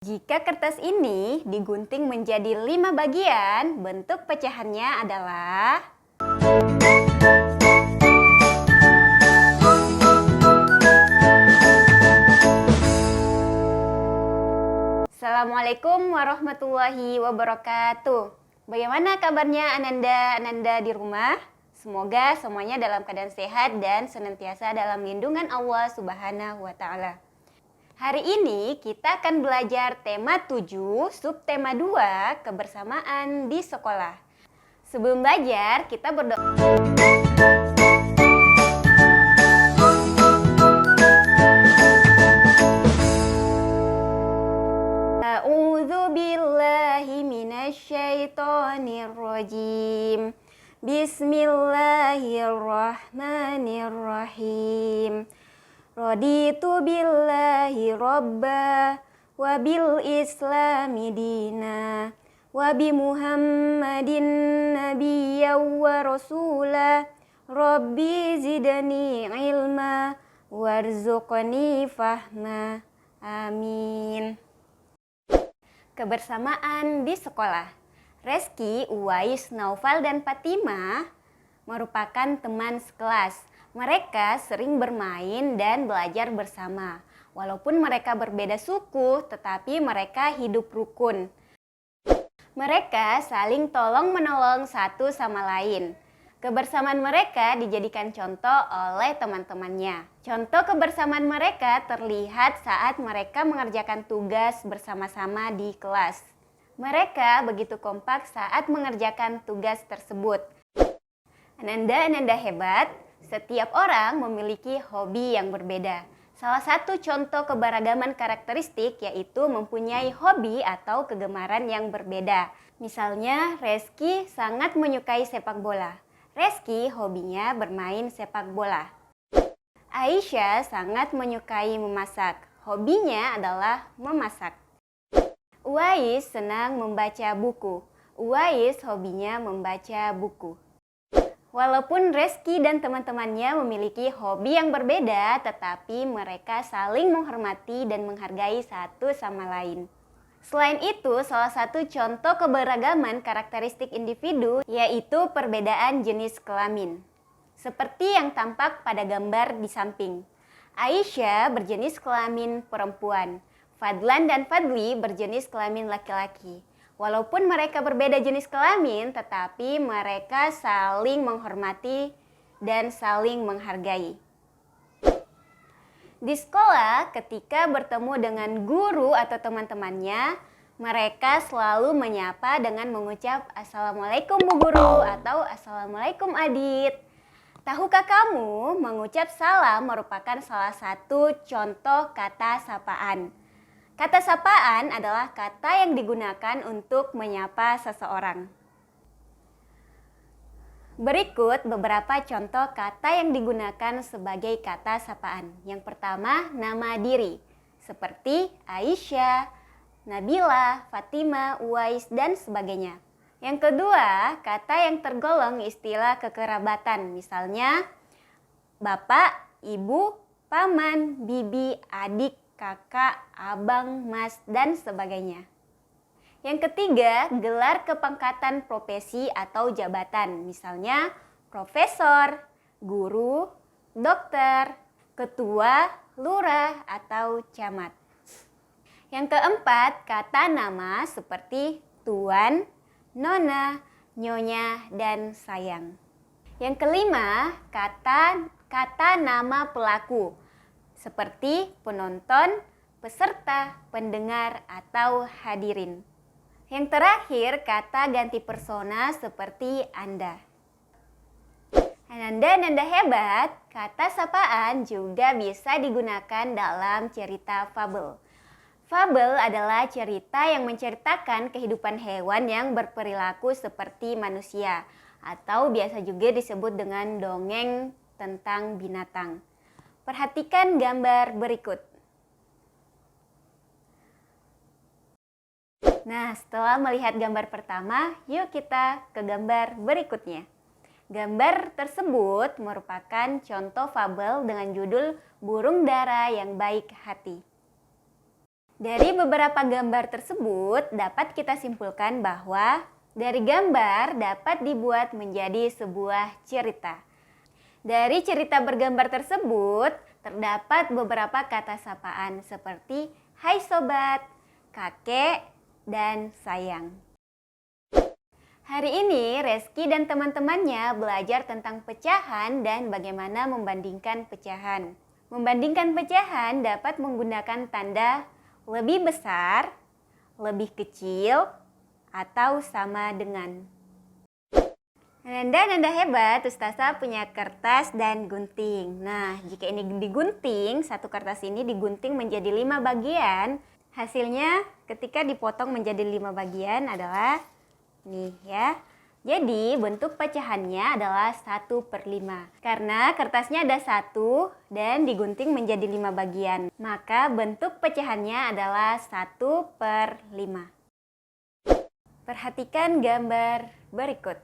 Jika kertas ini digunting menjadi 5 bagian, bentuk pecahannya adalah Assalamualaikum warahmatullahi wabarakatuh. Bagaimana kabarnya Ananda di rumah? Semoga semuanya dalam keadaan sehat dan senantiasa dalam lindungan Allah Subhanahu wa Ta'ala. Hari ini kita akan belajar tema 7, subtema 2, kebersamaan di sekolah. Sebelum belajar, kita berdoa. A'udzu billahi minasyaitonir rajim. Bismillahirrahmanirrahim. Raditu billahi robba wa bil islami dina wa bi muhammadin nabiyya wa rasula rabbi zidni ilma warzuqni fahma. Amin. Kebersamaan di sekolah. Reski, Uwais, Naufal, dan Fatimah merupakan teman sekelas. Mereka sering bermain dan belajar bersama. Walaupun mereka berbeda suku, tetapi mereka hidup rukun. Mereka saling tolong-menolong satu sama lain. Kebersamaan mereka dijadikan contoh oleh teman-temannya. Contoh kebersamaan mereka terlihat saat mereka mengerjakan tugas bersama-sama di kelas. Mereka begitu kompak saat mengerjakan tugas tersebut. Ananda hebat, setiap orang memiliki hobi yang berbeda. Salah satu contoh keberagaman karakteristik yaitu mempunyai hobi atau kegemaran yang berbeda. Misalnya, Reski sangat menyukai sepak bola. Reski hobinya bermain sepak bola. Aisyah sangat menyukai memasak. Hobinya adalah memasak. Uwais senang membaca buku. Uwais hobinya membaca buku. Walaupun Reski dan teman-temannya memiliki hobi yang berbeda, tetapi mereka saling menghormati dan menghargai satu sama lain. Selain itu, salah satu contoh keberagaman karakteristik individu yaitu perbedaan jenis kelamin. Seperti yang tampak pada gambar di samping. Aisyah berjenis kelamin perempuan. Fadlan dan Fadli berjenis kelamin laki-laki. Walaupun mereka berbeda jenis kelamin, tetapi mereka saling menghormati dan saling menghargai. Di sekolah, ketika bertemu dengan guru atau teman-temannya, mereka selalu menyapa dengan mengucap Assalamualaikum Bu Guru atau Assalamualaikum Adit. Tahukah kamu, mengucap salam merupakan salah satu contoh kata sapaan. Kata sapaan adalah kata yang digunakan untuk menyapa seseorang. Berikut beberapa contoh kata yang digunakan sebagai kata sapaan. Yang pertama, nama diri. Seperti Aisyah, Nabila, Fatimah, Uwais, dan sebagainya. Yang kedua, kata yang tergolong istilah kekerabatan. Misalnya, bapak, ibu, paman, bibi, adik, kakak, abang, mas, dan sebagainya. Yang ketiga, gelar kepangkatan profesi atau jabatan. Misalnya, profesor, guru, dokter, ketua, lurah, atau camat. Yang keempat, kata nama seperti tuan, nona, nyonya, dan sayang. Yang kelima, kata nama pelaku. Seperti penonton, peserta, pendengar, atau hadirin. Yang terakhir, kata ganti persona seperti Anda. Ananda hebat, kata sapaan juga bisa digunakan dalam cerita fabel. Fabel adalah cerita yang menceritakan kehidupan hewan yang berperilaku seperti manusia, atau biasa juga disebut dengan dongeng tentang binatang. Perhatikan gambar berikut. Nah, setelah melihat gambar pertama, yuk kita ke gambar berikutnya. Gambar tersebut merupakan contoh fabel dengan judul Burung Dara yang Baik Hati. Dari beberapa gambar tersebut dapat kita simpulkan bahwa dari gambar dapat dibuat menjadi sebuah cerita. Dari cerita bergambar tersebut terdapat beberapa kata sapaan seperti hai sobat, kakek, dan sayang. Hari ini Reski dan teman-temannya belajar tentang pecahan dan bagaimana membandingkan pecahan. Membandingkan pecahan dapat menggunakan tanda lebih besar, lebih kecil, atau sama dengan. Nanda hebat, Ustazah punya kertas dan gunting. Nah, jika ini digunting, satu kertas ini digunting menjadi 5 bagian. Hasilnya ketika dipotong menjadi 5 bagian adalah nih ya. Jadi bentuk pecahannya adalah 1/5. Karena kertasnya ada 1 dan digunting menjadi 5 bagian, maka bentuk pecahannya adalah 1/5. Perhatikan gambar berikut.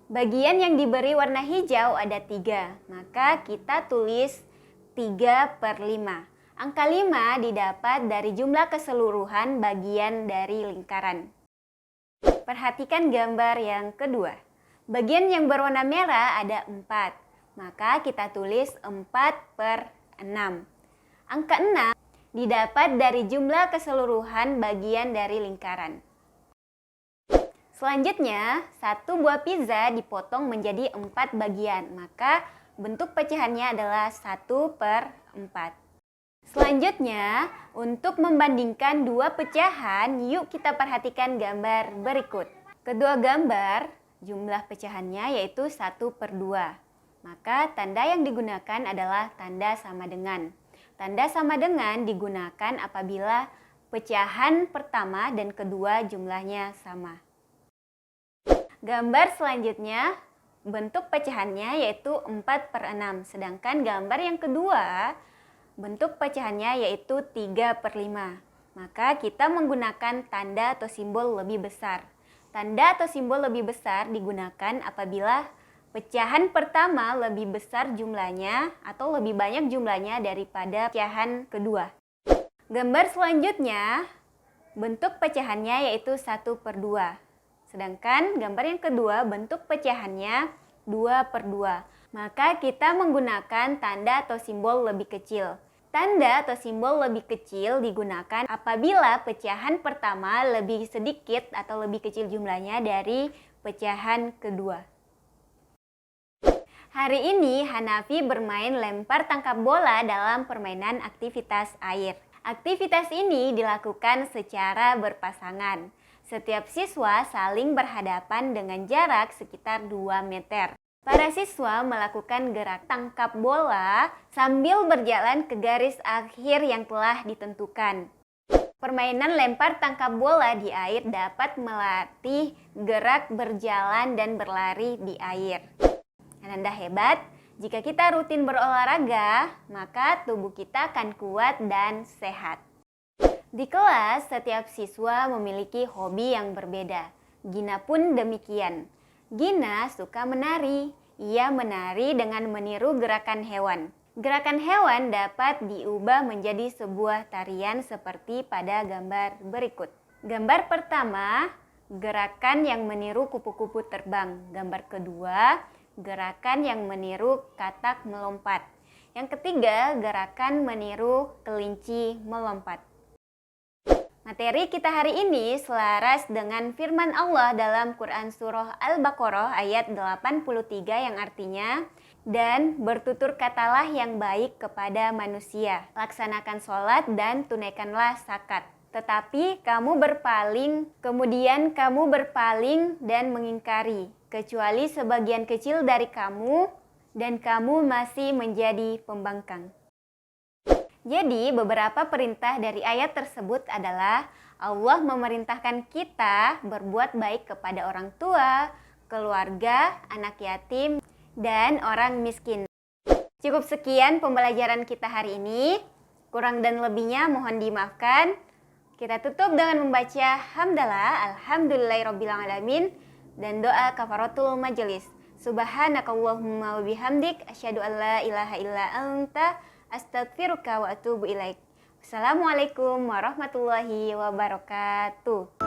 Bagian yang diberi warna hijau ada 3, maka kita tulis 3/5. Angka 5 didapat dari jumlah keseluruhan bagian dari lingkaran. Perhatikan gambar yang kedua. Bagian yang berwarna merah ada 4, maka kita tulis 4/6. Angka 6 didapat dari jumlah keseluruhan bagian dari lingkaran. Selanjutnya, satu buah pizza dipotong menjadi 4 bagian, maka bentuk pecahannya adalah 1/4. Selanjutnya, untuk membandingkan dua pecahan, yuk kita perhatikan gambar berikut. Kedua gambar, jumlah pecahannya yaitu 1/2. Maka tanda yang digunakan adalah tanda sama dengan. Tanda sama dengan digunakan apabila pecahan pertama dan kedua jumlahnya sama. Gambar selanjutnya, bentuk pecahannya yaitu 4/6. Sedangkan gambar yang kedua, bentuk pecahannya yaitu 3/5. Maka kita menggunakan tanda atau simbol lebih besar. Tanda atau simbol lebih besar digunakan apabila pecahan pertama lebih besar jumlahnya atau lebih banyak jumlahnya daripada pecahan kedua. Gambar selanjutnya, bentuk pecahannya yaitu 1/2. Sedangkan gambar yang kedua, bentuk pecahannya 2/2. Maka kita menggunakan tanda atau simbol lebih kecil. Tanda atau simbol lebih kecil digunakan apabila pecahan pertama lebih sedikit atau lebih kecil jumlahnya dari pecahan kedua. Hari ini Hanafi bermain lempar tangkap bola dalam permainan aktivitas air. Aktivitas ini dilakukan secara berpasangan. Setiap siswa saling berhadapan dengan jarak sekitar 2 meter. Para siswa melakukan gerak tangkap bola sambil berjalan ke garis akhir yang telah ditentukan. Permainan lempar tangkap bola di air dapat melatih gerak berjalan dan berlari di air. Ananda hebat, jika kita rutin berolahraga, maka tubuh kita akan kuat dan sehat. Di kelas, setiap siswa memiliki hobi yang berbeda. Gina pun demikian. Gina suka menari. Ia menari dengan meniru gerakan hewan. Gerakan hewan dapat diubah menjadi sebuah tarian seperti pada gambar berikut. Gambar pertama, gerakan yang meniru kupu-kupu terbang. Gambar kedua, gerakan yang meniru katak melompat. Yang ketiga, gerakan meniru kelinci melompat. Materi kita hari ini selaras dengan firman Allah dalam Quran Surah Al-Baqarah ayat 83 yang artinya, dan bertutur katalah yang baik kepada manusia, laksanakan sholat dan tunaikanlah zakat. Tetapi kamu berpaling, kemudian kamu berpaling dan mengingkari, kecuali sebagian kecil dari kamu, dan kamu masih menjadi pembangkang. Jadi beberapa perintah dari ayat tersebut adalah Allah memerintahkan kita berbuat baik kepada orang tua, keluarga, anak yatim, dan orang miskin. Cukup sekian pembelajaran kita hari ini. Kurang dan lebihnya mohon dimaafkan. Kita tutup dengan membaca hamdalah alhamdulillahirrabbilalamin dan doa kafaratul majelis. Subhanakallahumma wa bihamdik asyhadu an la ilaha illa anta astaghfiruka wa atubu ilaik. Assalamualaikum warahmatullahi wabarakatuh.